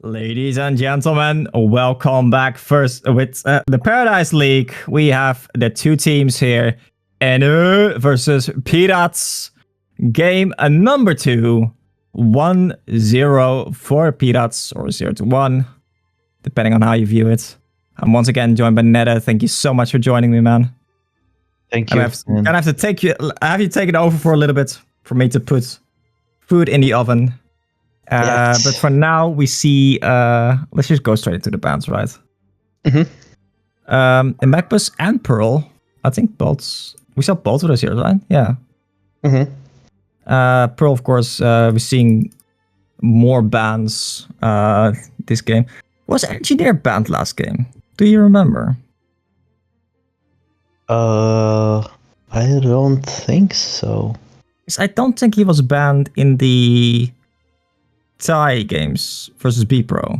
Ladies and gentlemen, welcome back. First, with the Paradise League, we have the two teams here. Newerth versus Piraaats. Game number 2. 1-0 for Piraaats, or 0-1, depending on how you view it. I'm once again joined by Newerth. Thank you so much for joining me, man. Thank you. I have you take it over for a little bit for me to put food in the oven. Yes. But for now, we see. Let's just go straight into the bands, right? Mm-hmm. In Magbus and Pearl, I think both. We saw both of those here, right? Yeah. Mm-hmm. Pearl, of course, we're seeing more bans this game. Was Engineer banned last game? Do you remember? I don't think so. Because I don't think he was banned in the Thai games versus B Pro.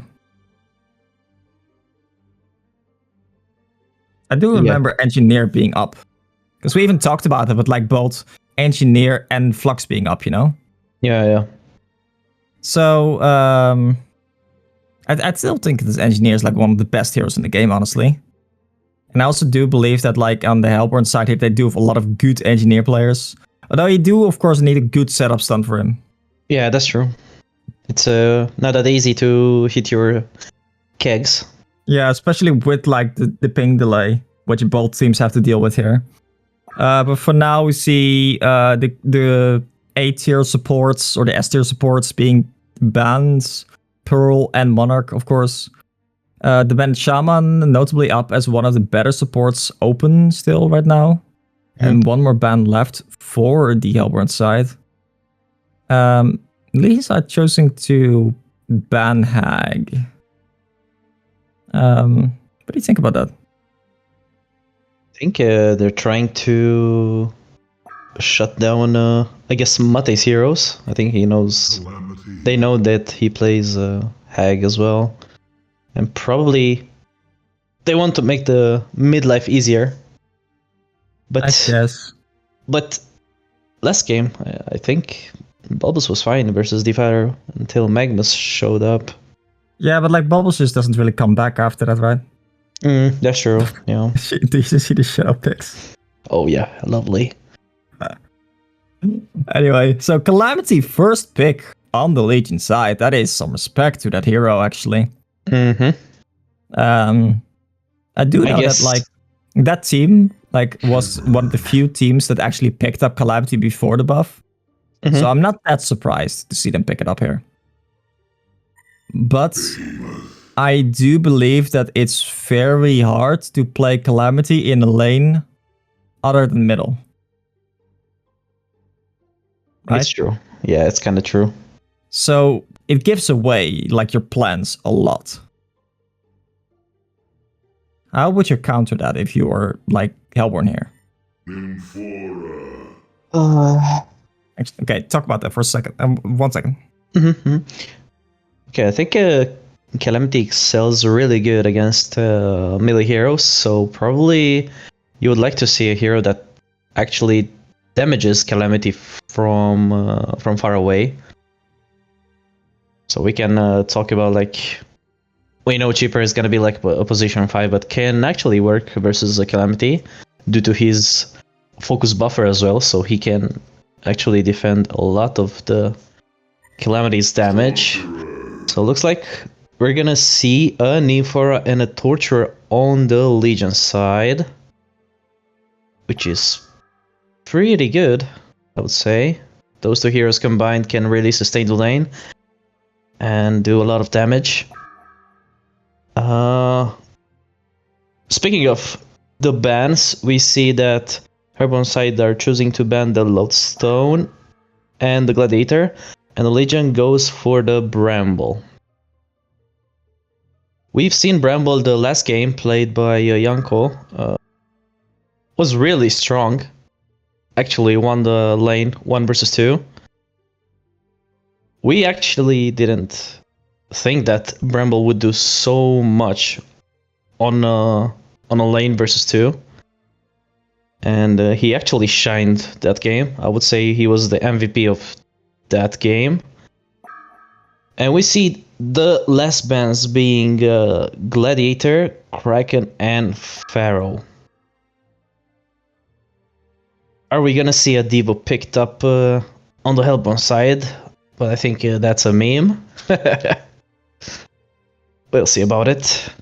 I do remember Engineer being up. Because we even talked about it, but like both Engineer and Flux being up, you know? Yeah. So, I still think this Engineer is like one of the best heroes in the game, honestly. And I also do believe that like on the Hellborn side here, they do have a lot of good Engineer players. Although you do, of course, need a good setup stun for him. Yeah, that's true. It's not that easy to hit your kegs. Yeah, especially with like the ping delay, which both teams have to deal with here. But for now, we see the A tier supports or the S tier supports being banned. Pearl and Monarch, of course. The banned Shaman notably up as one of the better supports open still right now. And one more ban left for the Hellborn side. Lee's are choosing to ban Hag. What do you think about that? I think they're trying to shut down, I guess, Mate's heroes. I think he knows. They know that he plays Hag as well. And probably they want to make the midlife easier. But I guess. But last game, I think Bulbous was fine versus Defiler until Magnus showed up. Yeah, but like Bubbles just doesn't really come back after that, right? That's true. Yeah. Do you see the shadow picks? Oh yeah, lovely. Anyway, so Calamity first pick on the Legion side. That is some respect to that hero, actually. Mm-hmm. I do know that like that team like was one of the few teams that actually picked up Calamity before the buff. Mm-hmm. So I'm not that surprised to see them pick it up here. But I do believe that it's very hard to play Calamity in a lane other than middle. Right? It's true. Yeah, it's kind of true. So it gives away like your plans a lot. How would you counter that if you were like Hellborn here? Okay, talk about that for a second. 1 second. Mm-hmm. Okay, I think Calamity excels really good against melee heroes, so probably you would like to see a hero that actually damages Calamity from far away. So we can talk about like, we know Cheaper is gonna be like a position 5, but can actually work versus a Calamity due to his focus buffer as well, so he can actually defend a lot of the Calamity's damage. So looks like we're gonna see a Nymphora and a Torturer on the Legion side, which is pretty good, I would say. Those two heroes combined can really sustain the lane and do a lot of damage. Speaking of the bans, we see that Hellborn side are choosing to ban the Lodestone and the Gladiator, and the Legion goes for the Bramble. We've seen Bramble the last game played by Yanko. Was really strong. Actually won the lane 1 versus 2. We actually didn't think that Bramble would do so much on a lane versus 2. And he actually shined that game. I would say he was the MVP of that game. And we see the last bans being Gladiator, Kraken, and Pharaoh. Are we gonna see a Devo picked up on the Hellborn side? But I think that's a meme. We'll see about it.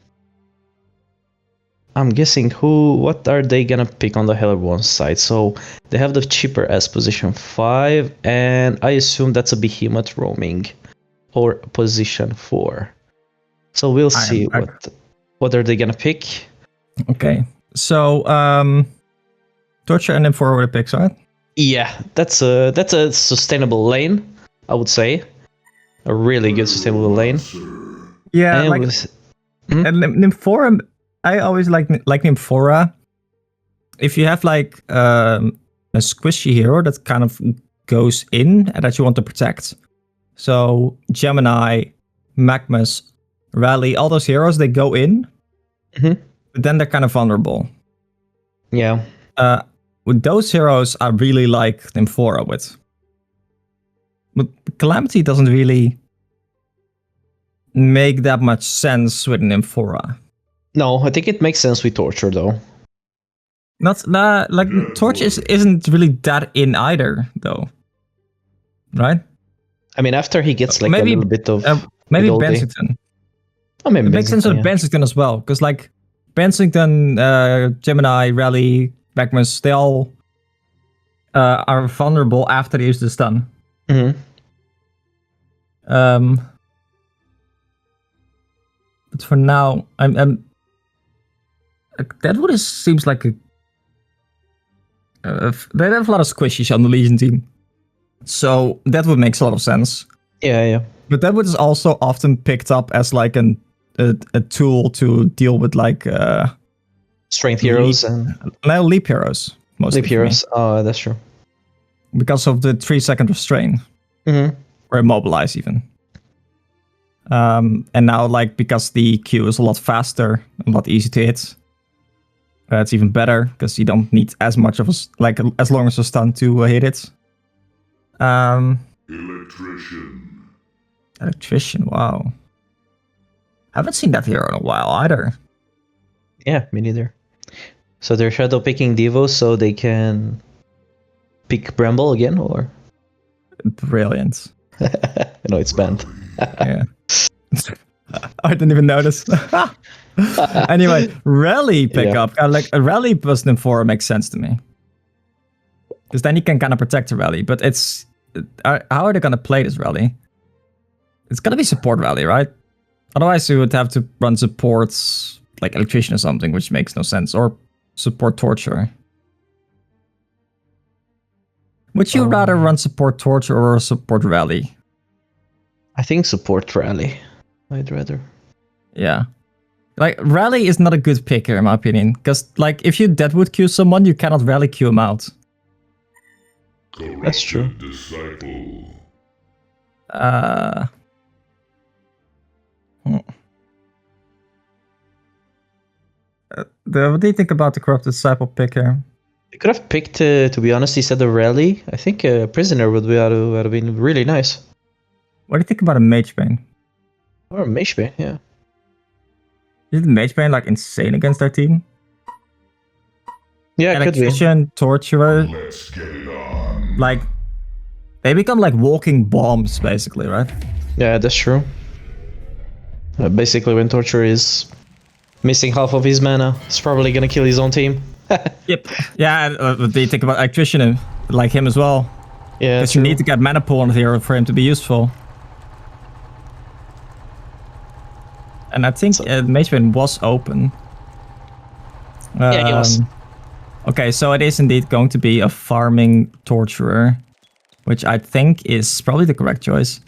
I'm guessing what are they gonna pick on the Hellborn side? So they have the cheaper as position 5, and I assume that's a Behemoth roaming or position 4. So we'll see what are they gonna pick. Okay, so Torture and then forward picks, right? Yeah, that's a sustainable lane, I would say. A really good sustainable lane. Yeah, and and Nymphora, I always like Nymphora. If you have like a squishy hero that kind of goes in and that you want to protect. So Gemini, Magmus, Rally, all those heroes, they go in, but then they're kind of vulnerable. Yeah. With those heroes, I really like Nymphora with. But Calamity doesn't really make that much sense with Nymphora. No, I think it makes sense with Torture though. Like Torch isn't really that in either though, right? I mean, after he gets like maybe, a little bit of maybe Bensington. Oh, maybe it makes sense with Bensington as well, because like Bensington, Gemini, Rally, Magmus, they all are vulnerable after they use the stun. But for now, I'm Deadwood seems like they have a lot of squishies on the Legion team, so Deadwood makes a lot of sense. Yeah. But Deadwood is also often picked up as like a tool to deal with like strength heroes and leap heroes. Mostly leap heroes. Oh, that's true. Because of the 3-second restrain, or immobilize even. And now, like, because the Q is a lot faster, a lot easier to hit, it's even better because you don't need as much of as long as a stun to hit it. Electrician, wow. Haven't seen that hero in a while either. Yeah, me neither. So they're shadow picking Devo so they can pick Bramble again, or? Brilliant. No, it's banned. Yeah. I didn't even notice. Anyway, Rally pickup. Like a Rally plus Nymphora makes sense to me. Because then you can kind of protect the Rally. But it's... how are they going to play this Rally? It's going to be support Rally, right? Otherwise, you would have to run supports like Electrician or something, which makes no sense. Or support Torture. Would you rather run support Torture or support Rally? I think support Rally. I'd rather. Yeah. Like, Rally is not a good pick here, in my opinion. Because, like, if you Deadwood queue someone, you cannot Rally queue him out. That's true. What do you think about the Corrupted Disciple pick here? You could have picked, to be honest, instead of Rally. I think a Prisoner would have been really nice. What do you think about a Mage Bane? Or a Mage Bane, yeah. Isn't Mage Bane like insane against our team? Yeah, Electrician, Torturer. Let's get it on. Like, they become like walking bombs, basically, right? Yeah, that's true. Basically, when Torturer is missing half of his mana, he's probably gonna kill his own team. Yep. Yeah, they think about Electrician and like him as well. Yeah, because you need to get mana pool on here for him to be useful. And I think Mage Bane was open. Yeah, he was. Okay, so it is indeed going to be a farming Torturer, which I think is probably the correct choice.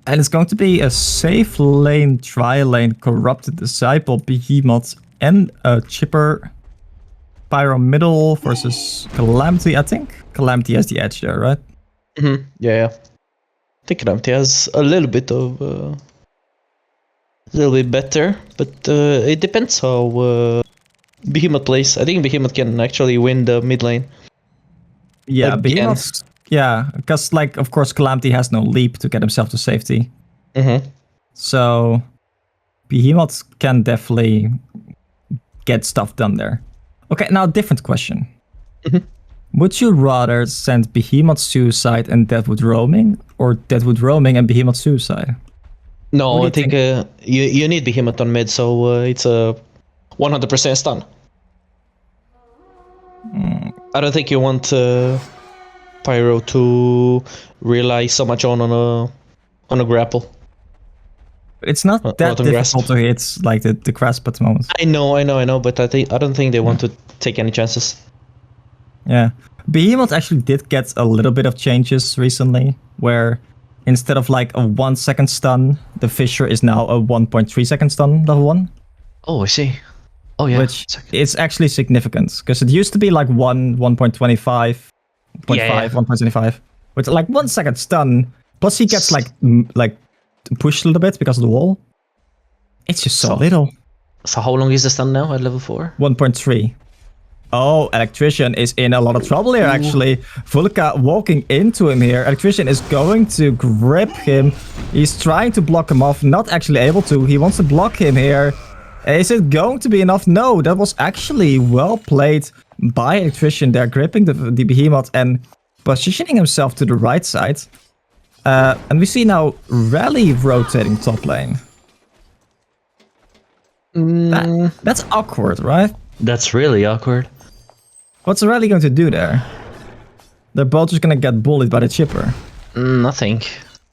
And it's going to be a safe lane, tri-lane, Corrupted Disciple, Behemoth, and a chipper Pyro middle versus Calamity, I think. Calamity has the edge there, right? Yeah. I think Calamity has a little bit of... a little bit better, but it depends how Behemoth plays. I think Behemoth can actually win the mid lane. Yeah, Again. Behemoth. Yeah, because like of course Calamity has no leap to get himself to safety. So Behemoth can definitely get stuff done there. Okay, now different question. Would you rather send Behemoth Suicide and Deadwood Roaming, or Deadwood Roaming and Behemoth Suicide? No, What I do you think you need Behemoth on mid, so it's a 100% stun. I don't think you want Pyro to rely so much on a grapple. It's not that Rotten difficult grasp. to hit like the grasp at the moment. I know, but I don't think they want to take any chances. Yeah. Behemoth actually did get a little bit of changes recently, where instead of like a 1 second stun, the Fissure is now a 1.3 second stun level 1. Oh, I see. Oh yeah. Which is actually significant, because it used to be like 1.25, 0.5, Yeah. 1.25. With like 1 second stun, plus he gets like pushed a little bit because of the wall. It's just so little. So how long is the stun now at level 4? 1.3. Oh, Electrician is in a lot of trouble here, actually. Vulka walking into him here. Electrician is going to grip him. He's trying to block him off, not actually able to. He wants to block him here. Is it going to be enough? No, that was actually well played by Electrician there, gripping the Behemoth and positioning himself to the right side. And we see now Rally rotating top lane. That's awkward, right? That's really awkward. What's Rally going to do there? They're both just gonna get bullied by the chipper. Nothing.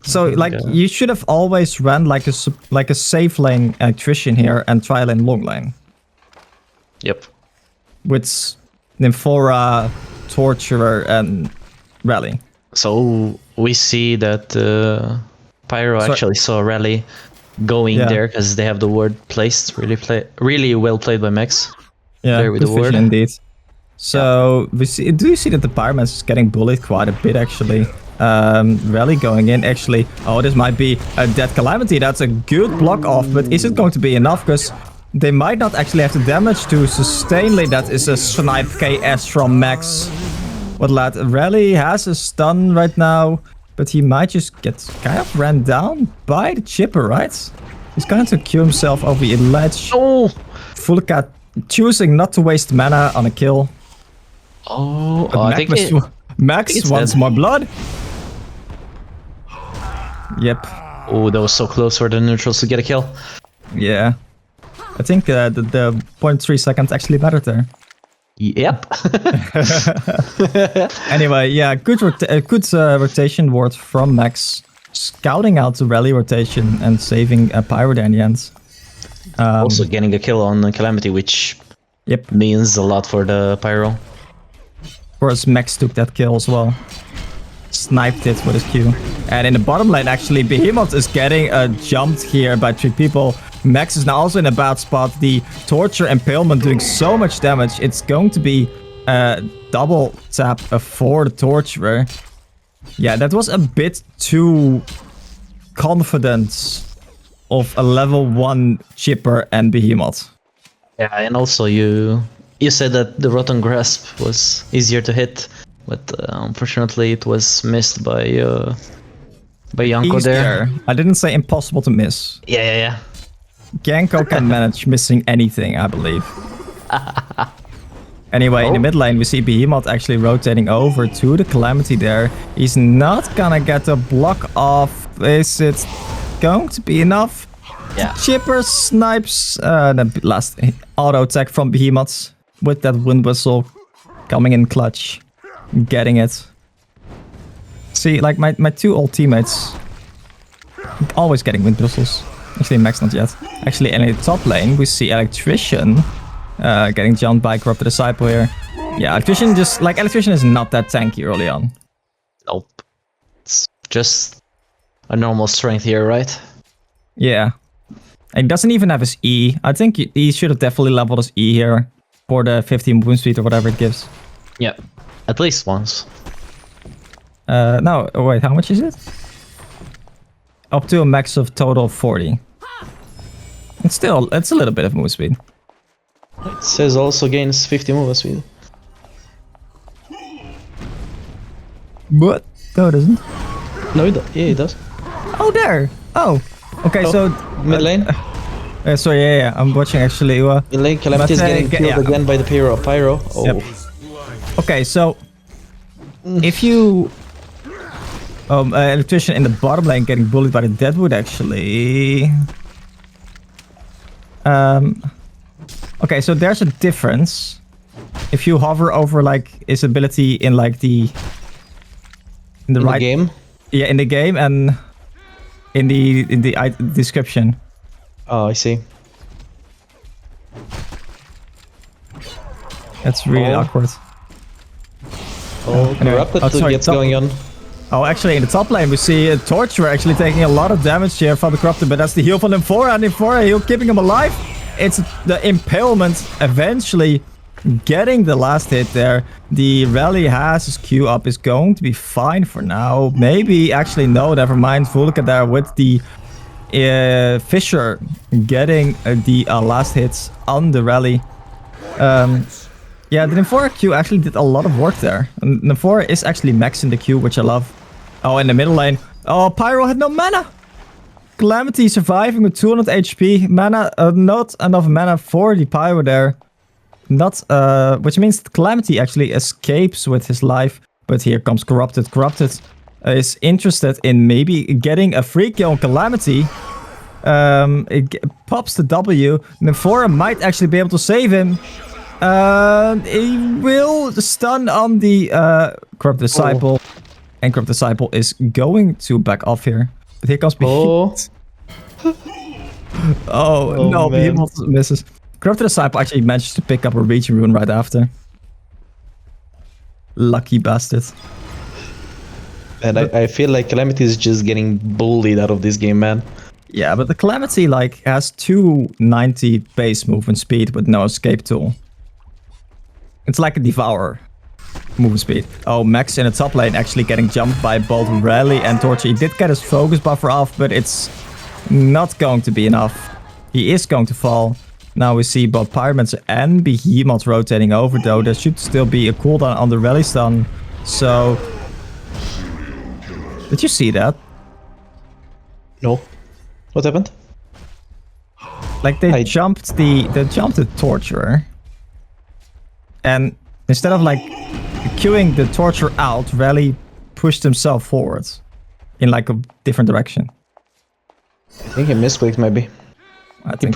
So, like, you should have always ran like a safe lane Electrician here and try lane long lane. Yep. With Nymphora, Torturer, and Rally. So we see that Pyro actually saw Rally going there because they have the ward placed. Really well played by Max. Yeah, there with the ward. Indeed. So we see. Do you see that the Pyroman is getting bullied quite a bit actually? Rally going in actually. Oh, this might be a dead Calamity. That's a good block off, but is it going to be enough? Because they might not actually have the damage to sustain. That is a snipe KS from Max. What lad? Rally has a stun right now, but he might just get kind of ran down by the chipper, right? He's going to queue himself over the ledge. Oh! Vulka choosing not to waste mana on a kill. Oh, I think Max wants more blood. Yep. Oh, that was so close for the neutrals to get a kill. Yeah. I think the 0.3 seconds actually mattered there. Yep. Anyway, yeah, good rotation ward from Max. Scouting out the Rally rotation and saving a Pyro there in the end. Also getting a kill on Calamity, which means a lot for the Pyro. Of course, Max took that kill as well. Sniped it with his Q. And in the bottom lane, actually, Behemoth is getting jumped here by 3 people. Max is now also in a bad spot. The Torture Impalement doing so much damage. It's going to be a double tap for the Torturer. Yeah, that was a bit too confident of a level 1 Chipper and Behemoth. Yeah, and also you said that the Rotten Grasp was easier to hit, but unfortunately it was missed by Yanko there. I didn't say impossible to miss. Yeah. Yanko can manage missing anything, I believe. Anyway, in the mid lane, we see Behemoth actually rotating over to the Calamity there. He's not gonna get a block off. Is it going to be enough? Yeah. Chipper snipes the last auto attack from Behemoth with that wind whistle coming in clutch. Getting it. See, like my 2 old teammates always getting wind whistles. Actually, Max not yet. Actually, in the top lane, we see Electrician getting jumped by Corrupted Disciple here. Yeah, Electrician Electrician is not that tanky early on. Nope. It's just a normal strength here, right? Yeah. And he doesn't even have his E. I think he should have definitely leveled his E here for the 15 movement speed or whatever it gives. Yeah, at least once. No, wait, how much is it? Up to a max of total 40. It's a little bit of movement speed. It says also gains 50 movement speed. What? No, it doesn't. No, it does. Oh, there. Oh. Okay, so Mid lane? sorry, yeah, I'm watching actually. Mid lane, Calamity is getting killed again by the Pyro. Oh. Yep. Okay, so if you electrician in the bottom lane getting bullied by the Deadwood actually. Okay, so there's a difference. If you hover over like his ability in like the right game. Yeah, in the game and in the description. Oh, I see. That's really awkward. Oh, Corrupted gets going on. Oh, actually, in the top lane, we see Torturer actually taking a lot of damage here from the Corrupted, but that's the heal from Nymphora, and Nymphora heal keeping him alive. It's the Impalement eventually getting the last hit there. The rally has his Q up, is going to be fine for now. Maybe, actually, no, never mind. Vulca there with the Fisher getting the last hits on the rally. Yeah, the Nymphora Q actually did a lot of work there. And Nymphora is actually maxing the Q, which I love. Oh, in the middle lane. Oh, Pyro had no mana. Calamity surviving with 200 HP. Mana, not enough mana for the Pyro there. Not, which means Calamity actually escapes with his life. But here comes Corrupted. Corrupted is interested in maybe getting a free kill on Calamity. It pops the W. Nymphora might actually be able to save him. He will stun on the Corrupt Disciple. And Corrupt Disciple is going to back off here. But here comes Behemoth. Oh no, Behemoth misses. Corrupt Disciple actually managed to pick up a Raging Rune right after. Lucky bastard. And I feel like Calamity is just getting bullied out of this game, man. Yeah, but the Calamity like has 290 base movement speed with no escape tool. It's like a Devourer movement speed. Oh, Max in the top lane actually getting jumped by both Rally and Torture. He did get his focus buffer off, but it's not going to be enough. He is going to fall. Now we see both Pyromancer and Behemoth rotating over though. There should still be a cooldown on the Rally stun. So... Did you see that? No. What happened? Like they jumped the Torturer. And instead of like queuing the Torturer out, Rally pushed himself forward in like a different direction. I think he misclicked maybe. I think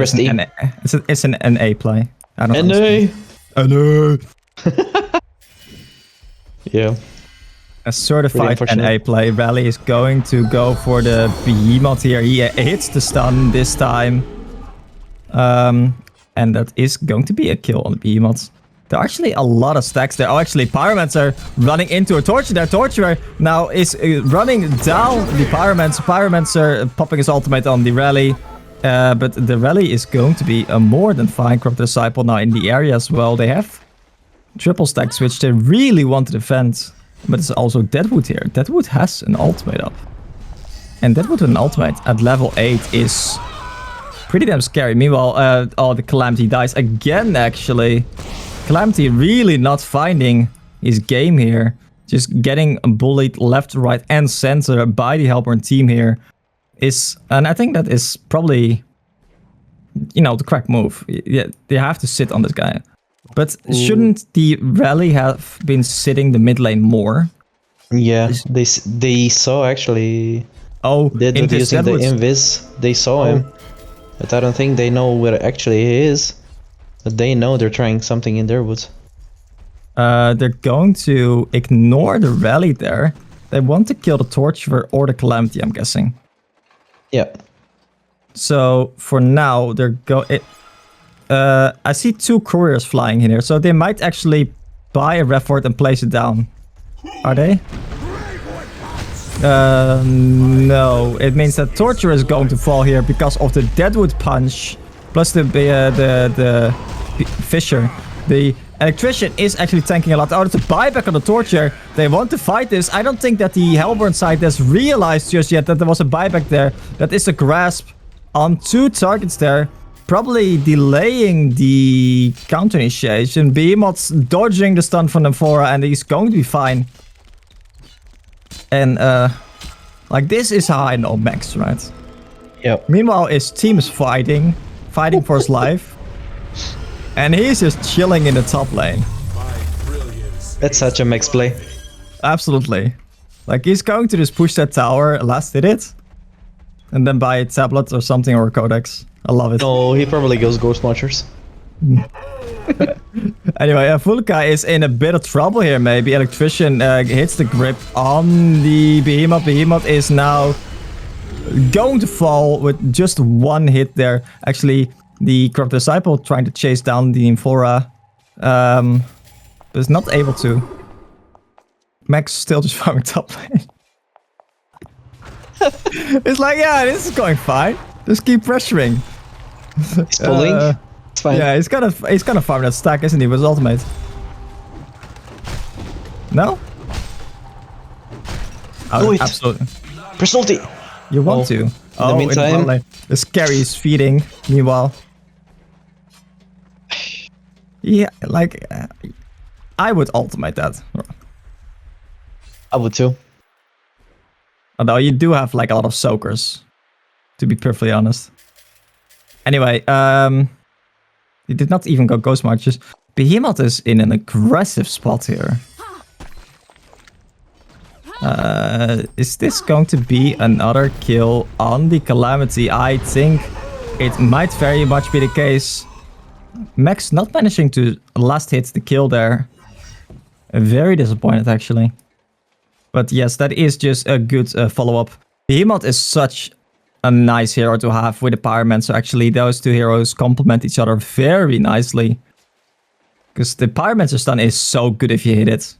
it's an NA play. I don't know. NA. Yeah. A certified NA play. Rally is going to go for the Behemoth here. He hits the stun this time. And that is going to be a kill on the Behemoth. There are actually a lot of stacks there. Oh, actually, Pyromancer running into a Torture there. Torturer now is running down the Pyromancer. Pyromancer popping his ultimate on the Rally. But the Rally is going to be a more than fine Corrupt Disciple now in the area as well. They have triple stacks, which they really want to defend. But it's also Deadwood here. Deadwood has an ultimate up. And Deadwood with an ultimate at level 8 is pretty damn scary. Meanwhile, the Calamity dies again, actually. Calamity really not finding his game here. Just getting bullied left, right, and center by the Hellborn team here. And I think that is probably, you know, the correct move. Yeah, they have to sit on this guy. But shouldn't the Rally have been sitting the mid lane more? Yeah, they saw actually. Oh, Deadwood using the invis. They saw him, but I don't think they know where actually he is. But they know they're trying something in their woods. They're going to ignore the Rally there. They want to kill the Torturer or the Calamity, I'm guessing. Yeah. So for now, they're I see 2 couriers flying in here, so they might actually buy a ref fort and place it down. Are they? No. It means that Torture is going to fall here because of the Deadwood punch, plus the Fisher. The Electrician is actually tanking a lot. Oh, it's a buyback on the Torture. They want to fight this. I don't think that the Hellborn side has realized just yet that there was a buyback there. That is a grasp on 2 targets there. Probably delaying the counter initiation. Behemoth's dodging the stun from Nymphora and he's going to be fine. And like this is how I know Max, right? Yep. Meanwhile, his team is fighting for his life. And he's just chilling in the top lane. That's such a max play. Absolutely. Like, he's going to just push that tower, last hit it, and then buy a tablet or something or a codex. I love it. Oh, he probably goes Ghost Marchers. Anyway, Vulka is in a bit of trouble here, maybe. Electrician hits the grip on the Behemoth. Behemoth is now going to fall with just one hit there. Actually, the Corrupt Disciple trying to chase down the Infora, but is not able to. Max still just farming top lane. It's like, yeah, this is going fine. Just keep pressuring. He's pulling. It's fine. Yeah, he's gonna farm that stack, isn't he, with his ultimate? No? Do it. Absolutely. Press ulti. You want to. In the meantime, the scary is feeding, meanwhile. Yeah, like, I would ultimate that. I would too. Although you do have like a lot of soakers, to be perfectly honest. Anyway, he did not even go Ghost Marches. Behemoth is in an aggressive spot here. Is this going to be another kill on the Calamity? I think it might very much be the case. Max not managing to last hit the kill there. Very disappointed, actually. But yes, that is just a good follow-up. Behemoth is such a nice hero to have with the Pyromancer. Actually, those two heroes complement each other very nicely. Because the Pyromancer stun is so good if you hit it.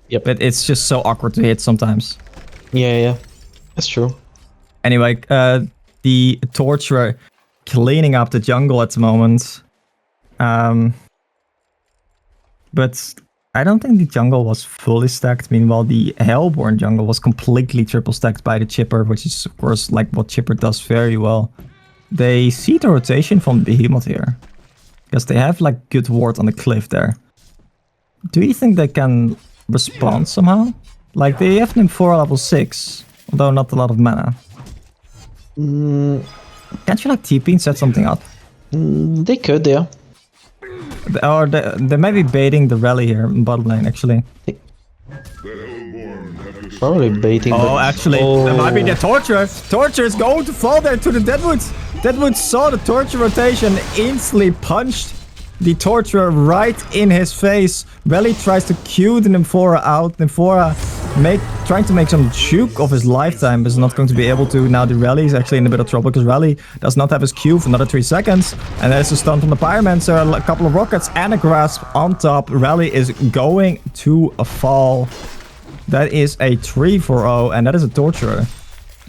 Yep. But it's just so awkward to hit sometimes. Yeah. That's true. Anyway, the Torturer cleaning up the jungle at the moment. But I don't think the jungle was fully stacked. Meanwhile, the Hellborn jungle was completely triple stacked by the Chipper, which is, of course, like what Chipper does very well. They see the rotation from Behemoth here. Because they have, like, good ward on the cliff there. Do you think they can respond somehow? Like, they have them for level 6, although not a lot of mana. Can't you, like, TP and set something up? They could, yeah. Or they may be baiting the rally here in bottom lane, actually. Probably baiting. Oh, actually, that might be the Torturer. Torturer is going to fall there to the Deadwoods. Deadwood saw the Torture rotation, instantly punched the Torturer right in his face. Rally tries to Q the Nymphora out. Nymphora trying to make some juke of his lifetime, but is not going to be able to. Now the Rally is actually in a bit of trouble because Rally does not have his Q for another 3 seconds. And there's a stun from the Pyromancer, a couple of rockets and a grasp on top. Rally is going to fall. That is a 3-4-0, and that is a Torturer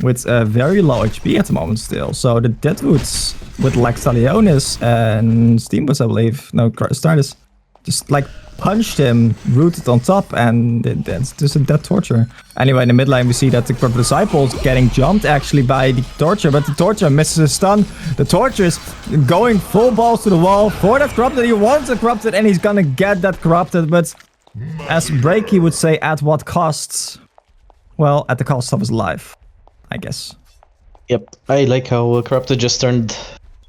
with a very low HP at the moment still. So the Deadwoods with Laxtalionis and Steambus, I believe, no, Stardust, just like punched him, rooted on top, and that's just a dead Torturer. Anyway, in the mid lane we see that the Corrupt Disciple is getting jumped actually by the Torturer, but the Torturer misses his stun. The Torturer is going full balls to the wall for that Corrupted. He wants a Corrupted and he's gonna get that Corrupted, but as Breaky would say, at what cost? Well, at the cost of his life, I guess. Yep, I like how Corrupted just turned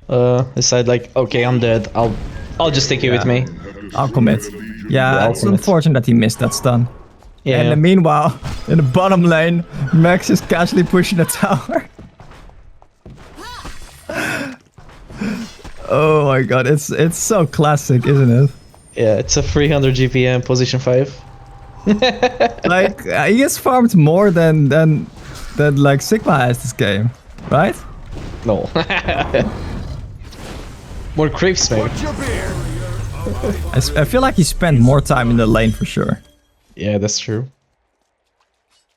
aside, like, okay, I'm dead. I'll just take you with me. I'll commit. Yeah, it's unfortunate that he missed that stun. Yeah. And meanwhile, in the bottom lane, Max is casually pushing the tower. Oh my god, it's so classic, isn't it? Yeah, it's a 300 GPM position 5. Like, he has farmed more than like Sigma has this game, right? No. More creeps, maybe. I feel like he spent more time in the lane for sure. Yeah, that's true.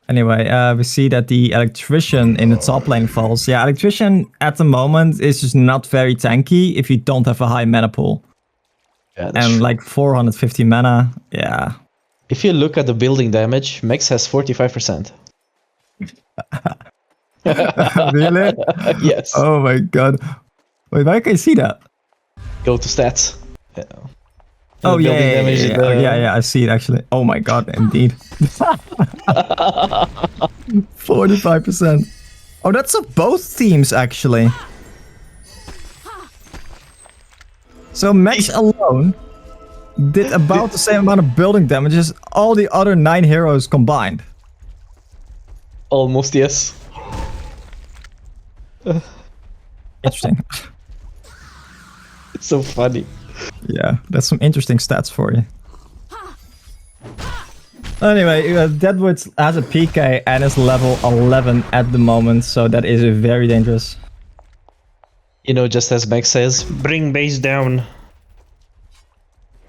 Anyway, we see that the Electrician in the top lane falls. Yeah, Electrician at the moment is just not very tanky if you don't have a high mana pool. Yeah, And true. like 450 mana, yeah. If you look at the building damage, Max has 45%. Really? Yes. Oh my god. Wait, why can I see that? Go to stats. Yeah. Oh The yeah, building damage is the- yeah, I see it actually. Oh my god, indeed. 45%. Oh, that's of both teams, actually. So Max alone did about the same amount of building damage as all the other 9 heroes combined. Almost, yes. Interesting. It's so funny. Yeah, that's some interesting stats for you. Anyway, Deadwood has a PK and is level 11 at the moment, so that is very dangerous. You know, just as Max says, bring base down.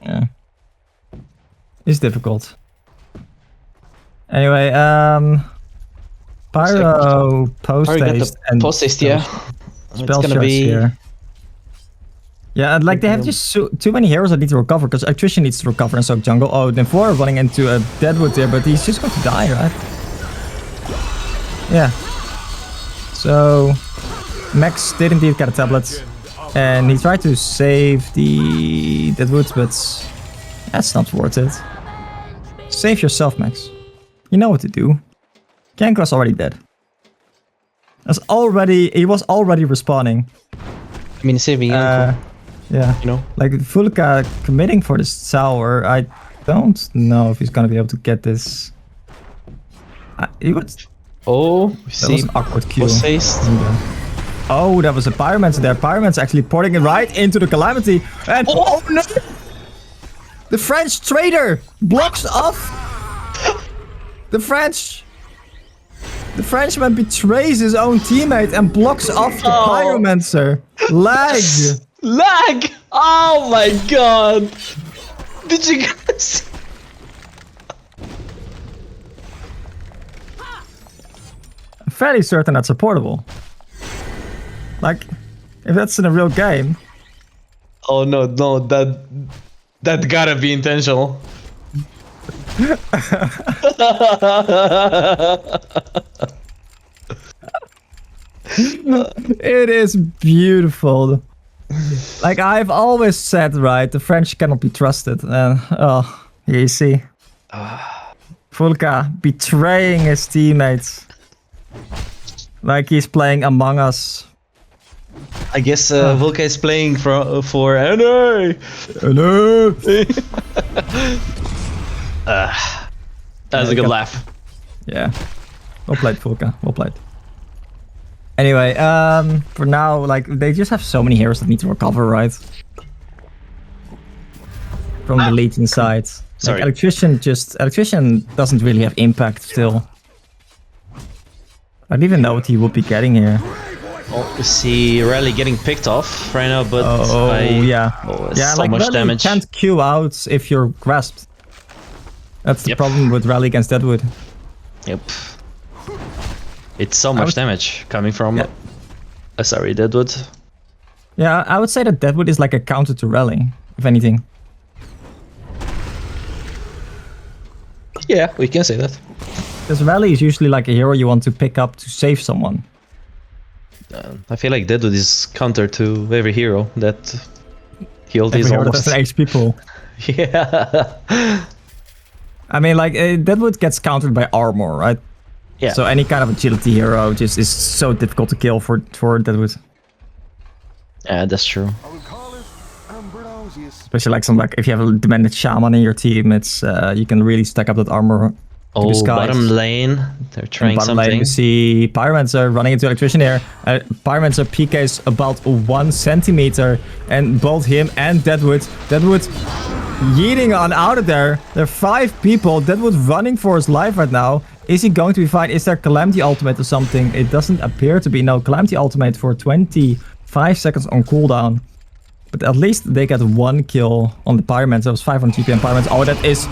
Yeah. It's difficult. Anyway, Pyro, post haste, and post haste, yeah. spell shots here. Yeah, and like they have just too many heroes that need to recover, because Electrician needs to recover and Soak Jungle. Oh, then 4 running into a Deadwood there, but he's just going to die, right? Yeah. So, Max did indeed get a tablet, and he tried to save the Deadwood, but that's not worth it. Save yourself, Max. You know what to do. Kangaskhan's already dead. He was already respawning. I mean, saving Yanko. Yeah. You know? Like, Vulka committing for this tower, I don't know if he's gonna be able to get this. He would... Oh, that was an awkward Q. Post haste. Oh, that was a Pyromancer there. Pyromancer actually porting it right into the Calamity. And oh no! The French trader blocks off. The Frenchman betrays his own teammate and blocks off the Pyromancer. Lag! Lag! Oh my god! Did you guys? I'm fairly certain that's supportable. Like, if that's in a real game. Oh no, that gotta be intentional. It is beautiful. Like I've always said, right, the French cannot be trusted. And oh, here you see. Vulka betraying his teammates. Like he's playing Among Us. I guess Vulka is playing for NA. Hello. That was a good laugh. Yeah. Well played, Vulka. Well played. Anyway, for now, like, they just have so many heroes that need to recover, right? From the Legion side. Sorry. Like, Electrician doesn't really have impact still. I don't even know what he would be getting here. Oh, you see Rally getting picked off right now, but yeah, so like much Rally damage. Can't Q out if you're grasped. That's the problem with Rally against Deadwood. Yep. It's so much damage coming from sorry, Deadwood. Yeah, I would say that Deadwood is like a counter to Rally, if anything. Yeah, we can say that. Because Rally is usually like a hero you want to pick up to save someone. I feel like Deadwood is counter to every hero that killed his almost. That's an HP pool. Yeah. I mean, like, Deadwood gets countered by armor, right? Yeah. So any kind of agility hero just is so difficult to kill for Deadwood. Yeah, that's true. Especially like if you have a demanded shaman in your team, it's you can really stack up that armor. Oh, bottom lane, they're trying bottom something. Lane, we see Pyromancer running into Electrician here. Pyromancer PKs about 1 centimeter, and both him and Deadwood yeeting on out of there. There are 5 people. Deadwood running for his life right now. Is he going to be fine? Is there Calamity ultimate or something? It doesn't appear to be. No, Calamity ultimate for 25 seconds on cooldown. But at least they get 1 kill on the Pyromancer. That was 500 GP on Pyromancer. Oh, that is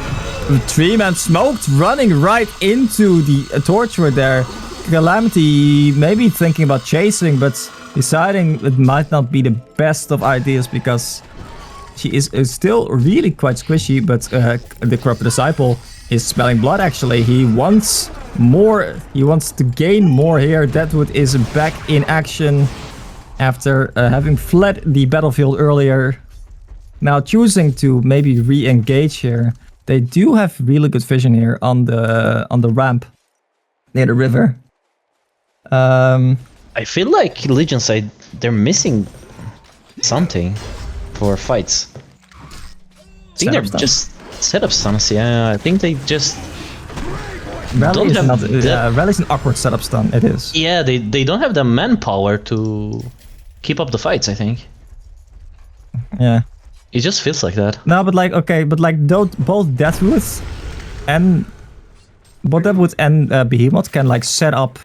3-man smoked, running right into the Torturer there. Calamity maybe thinking about chasing, but deciding it might not be the best of ideas because she is still really quite squishy. But the Corrupt Disciple is smelling blood actually. He wants more. He wants to gain more here. Deadwood is back in action after having fled the battlefield earlier. Now choosing to maybe re-engage here. They do have really good vision here on the ramp near the river. I feel like Legion side, they're missing something for fights. I think they're just setup stuns, yeah. I think they just Rally is have not. the- Rally's an awkward setup stun. It is. Yeah, they don't have the manpower to keep up the fights, I think. Yeah. It just feels like that. No, but like okay, but like both Deathwood and Behemoth can like set up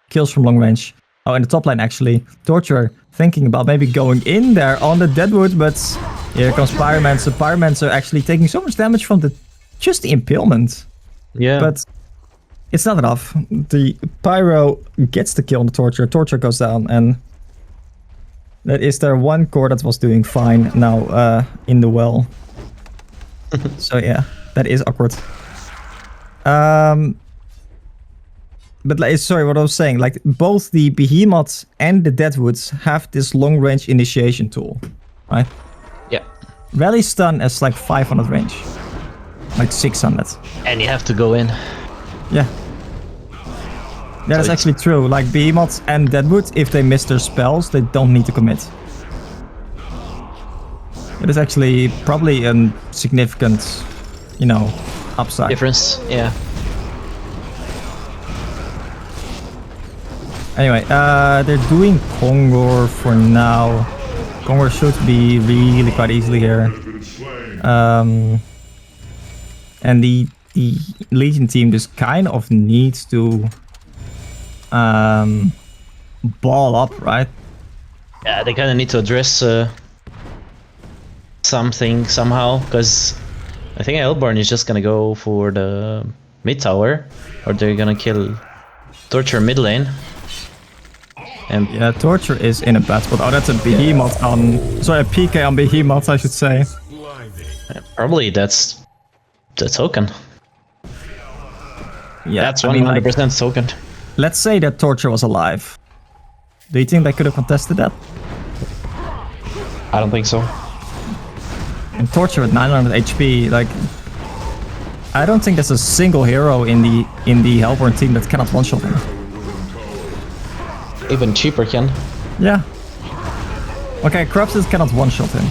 kills from long range. Oh, in the top line actually, Torture thinking about maybe going in there on the Deadwood, but here comes Pyromancer. Pyromancer actually taking so much damage from just the impalement. Yeah. But it's not enough. The Pyro gets the kill on the Torture. Torture goes down, and that is their one core that was doing fine now in the well. So yeah, that is awkward. But like, sorry, what I was saying, like both the Behemoths and the Deadwoods have this long range initiation tool, right? Yeah. Rally stun is like 500 range, like 600. And you have to go in. Yeah. That is actually true. Like Behemoths and Deadwood, if they miss their spells, they don't need to commit. It is actually probably a significant, you know, upside. Difference, yeah. Anyway, they're doing Kongor for now. Kongor should be really quite easily here. And the Legion team just kind of needs to ball up, right? Yeah, they kind of need to address something somehow, because I think Hellborn is just gonna go for the mid tower, or they're gonna kill Torture mid lane. And yeah, Torture is in a bad spot. Oh, that's a Behemoth on... Sorry, a PK on Behemoth, I should say. probably that's the token. Yeah, That's I mean, 100% like, token. let's say that Torture was alive. Do you think they could have contested that? I don't think so. And Torture with 900 HP, like... I don't think there's a single hero in the Hellborn team that cannot one-shot him. Even cheaper can. Yeah. Okay, Corrupted cannot one-shot him.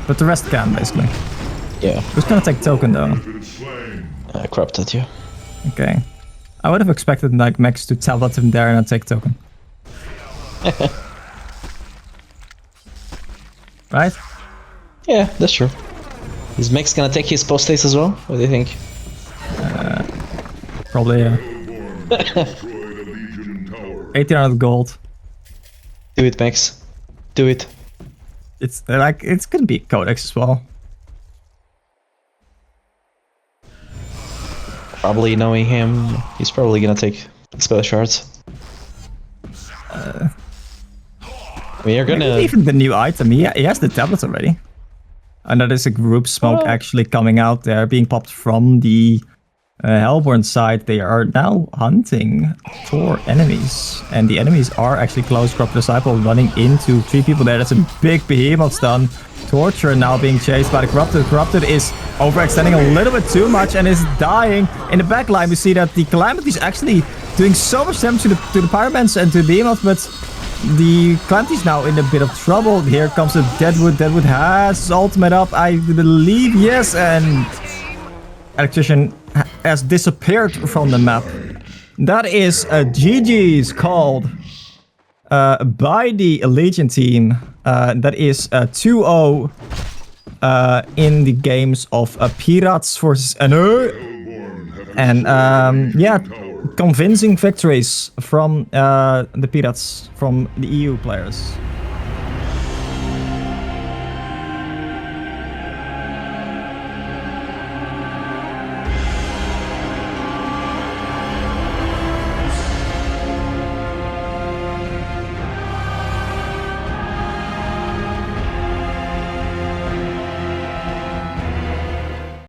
But the rest can, basically. Yeah. Who's gonna take token, though? Corrupted, yeah. Okay. I would have expected like Max to tablet him there and then take token. Right? Yeah, that's true. Is Max gonna take his post haste as well? What do you think? Probably, yeah. 1800 gold. Do it, Max. Do it. It's like, it's gonna be Codex as well. Probably knowing him, he's probably gonna take spell shards. I mean, you're gonna... Even the new item, he has the tablets already. And that is a group smoke actually coming out there, being popped from the Hellborn side. They are now hunting for enemies. And the enemies are actually close. Corrupted Disciple running into 3 people there. That's a big Behemoth stun. Torture now being chased by the Corrupted. Corrupted is overextending a little bit too much and is dying. In the back line, we see that the Calamity is actually doing so much damage to the Pyromancer and to the Behemoth, but the Calamity is now in a bit of trouble. Here comes the Deadwood. Deadwood has his ultimate up, I believe, yes, and Electrician has disappeared from the map. That is a GG's called by the Legion team. That is 2-0 in the games of Piraaats versus NO. And yeah, convincing victories from the Piraaats, from the EU players.